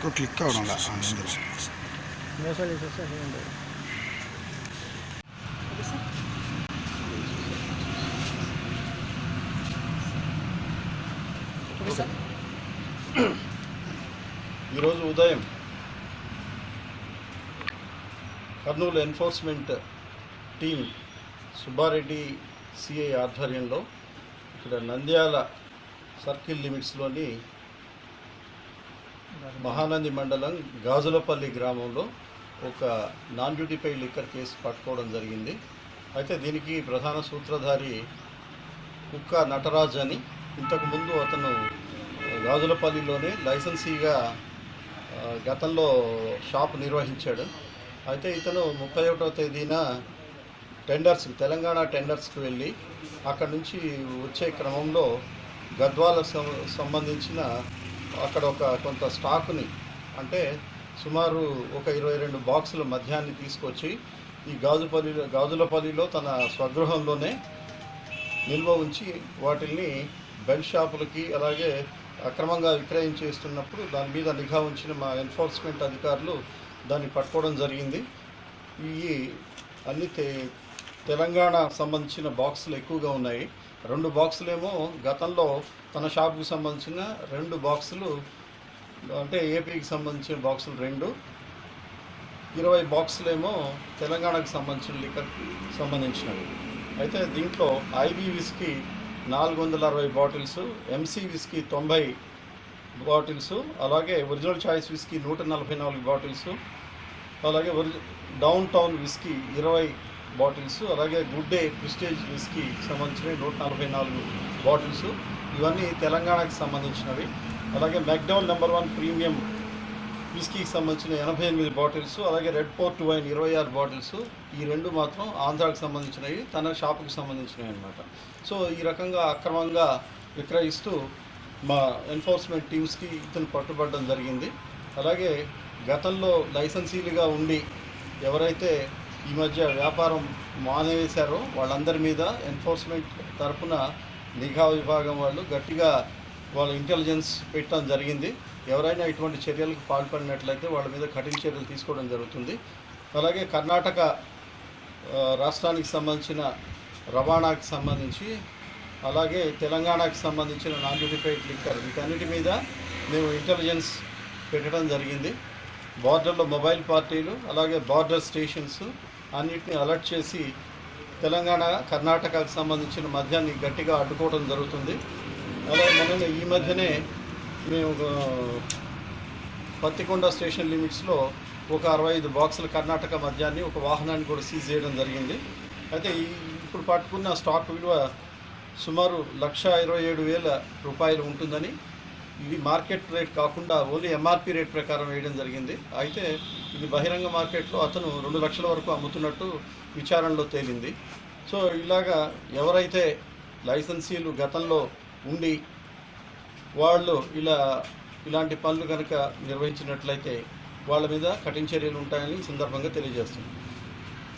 ఎందుకో క్లిక్ అవడం ఈరోజు ఉదయం Kurnool enforcement team Subbareddy CI ఆధ్వర్యంలో ఇక్కడ నంద్యాల సర్కిల్ లిమిట్స్లోని మహానంది మండలం గాజులపల్లి గ్రామంలో ఒక నాన్ డ్యూటీపై లిక్కర్ కేసు పట్టుకోవడం జరిగింది. అయితే దీనికి ప్రధాన సూత్రధారి కుక్క నటరాజ్ అని, ఇంతకుముందు అతను గాజులపల్లిలోనే లైసెన్సీగా గతంలో షాప్ నిర్వహించాడు. అయితే ఇతను 31వ తేదీన తెలంగాణ టెండర్స్కి వెళ్ళి అక్కడి నుంచి వచ్చే క్రమంలో గద్వాలకు సంబంధించిన అక్కడ కొంత స్టాకుని, అంటే సుమారు ఒక 22 బాక్సుల మద్యాన్ని తీసుకొచ్చి ఈ గాజులపల్లిలో తన స్వగృహంలోనే నిల్వ ఉంచి వాటిల్ని బెల్ట్ షాపులకి అలాగే అక్రమంగా విక్రయించేస్తున్నప్పుడు దాని మీద నిఘా ఉంచిన మా ఎన్ఫోర్స్మెంట్ అధికారులు దాన్ని పట్టుకోవడం జరిగింది. ఈ అన్ని తెలంగాణ సంబంధించిన బాక్సులు ఎక్కువగా ఉన్నాయి. 2 బాక్సులేమో గతంలో తన షాప్కి సంబంధించిన 2 బాక్సులు, అంటే ఏపీకి సంబంధించిన బాక్సులు 2, 20 బాక్సులేమో తెలంగాణకు సంబంధించిన లిక్కర్కి సంబంధించినవి. అయితే దీంట్లో IB whisky 460 bottles, MC whisky 90 bottles, అలాగే ఒరిజినల్ చాయిస్ విస్కీ 144 బాటిల్స్, అలాగే డౌన్ టౌన్ విస్కీ 20 బాటిల్స్, అలాగే గుడ్ డే ప్రిస్టేజ్ విస్కీ సంబంధించిన 144 బాటిల్స్, ఇవన్నీ తెలంగాణకి సంబంధించినవి. అలాగే మెక్డౌన్ నెంబర్ 1 ప్రీమియం విస్కీకి సంబంధించిన 88 బాటిల్స్, అలాగే రెడ్ పోర్ట్ వైన్ 26 బాటిల్స్. ఈ 2 మాత్రం ఆంధ్రాకి సంబంధించినవి, తన షాపుకి సంబంధించినవి అన్నమాట. సో ఈ రకంగా అక్రమంగా విక్రయిస్తూ మా ఎన్ఫోర్స్మెంట్ టీమ్స్కి ఇతను పట్టుబడడం జరిగింది. అలాగే గతంలో లైసెన్సీలుగా ఉండి ఎవరైతే ఈ మధ్య వ్యాపారం మానేవేశారో వాళ్ళందరి మీద ఎన్ఫోర్స్మెంట్ తరఫున నిఘా విభాగం వాళ్ళు గట్టిగా వాళ్ళ ఇంటెలిజెన్స్ పెట్టడం జరిగింది. ఎవరైనా ఇటువంటి చర్యలకు పాల్పడినట్లయితే వాళ్ళ మీద కఠిన చర్యలు తీసుకోవడం జరుగుతుంది. అలాగే కర్ణాటక రాష్ట్రానికి సంబంధించిన రవాణాకి సంబంధించి, అలాగే తెలంగాణకి సంబంధించిన నాన్ డ్యూటీపైడ్ లిక్కర్, వీటన్నిటి మీద మేము ఇంటెలిజెన్స్ పెట్టడం జరిగింది. బార్డర్లో మొబైల్ పార్టీలు, అలాగే బార్డర్ స్టేషన్స్ అన్నిటిని అలర్ట్ చేసి తెలంగాణ కర్ణాటకకు సంబంధించిన మద్యాన్ని గట్టిగా అడ్డుకోవడం జరుగుతుంది. అలాగే ఈ మధ్యనే మేము పత్తికొండ స్టేషన్ లిమిట్స్లో ఒక 65 బాక్సుల కర్ణాటక మద్యాన్ని, ఒక వాహనాన్ని కూడా సీజ్ చేయడం జరిగింది. అయితే ఇప్పుడు పట్టుకున్న స్టాక్ విలువ సుమారు 1,27,000 రూపాయలు ఉంటుందని, ఇది మార్కెట్ రేట్ కాకుండా ఓన్లీ ఎంఆర్పి రేట్ ప్రకారం వేయడం జరిగింది. అయితే ఇది బహిరంగ మార్కెట్లో అతను 2 లక్షల వరకు అమ్ముతున్నట్టు విచారణలో తేలింది. సో ఇలాగా ఎవరైతే లైసెన్సీలు గతంలో ఉండి వాళ్ళు ఇలాంటి పనులు కనుక నిర్వహించినట్లయితే వాళ్ళ మీద కఠిన చర్యలు ఉంటాయని సందర్భంగా తెలియజేస్తుంది.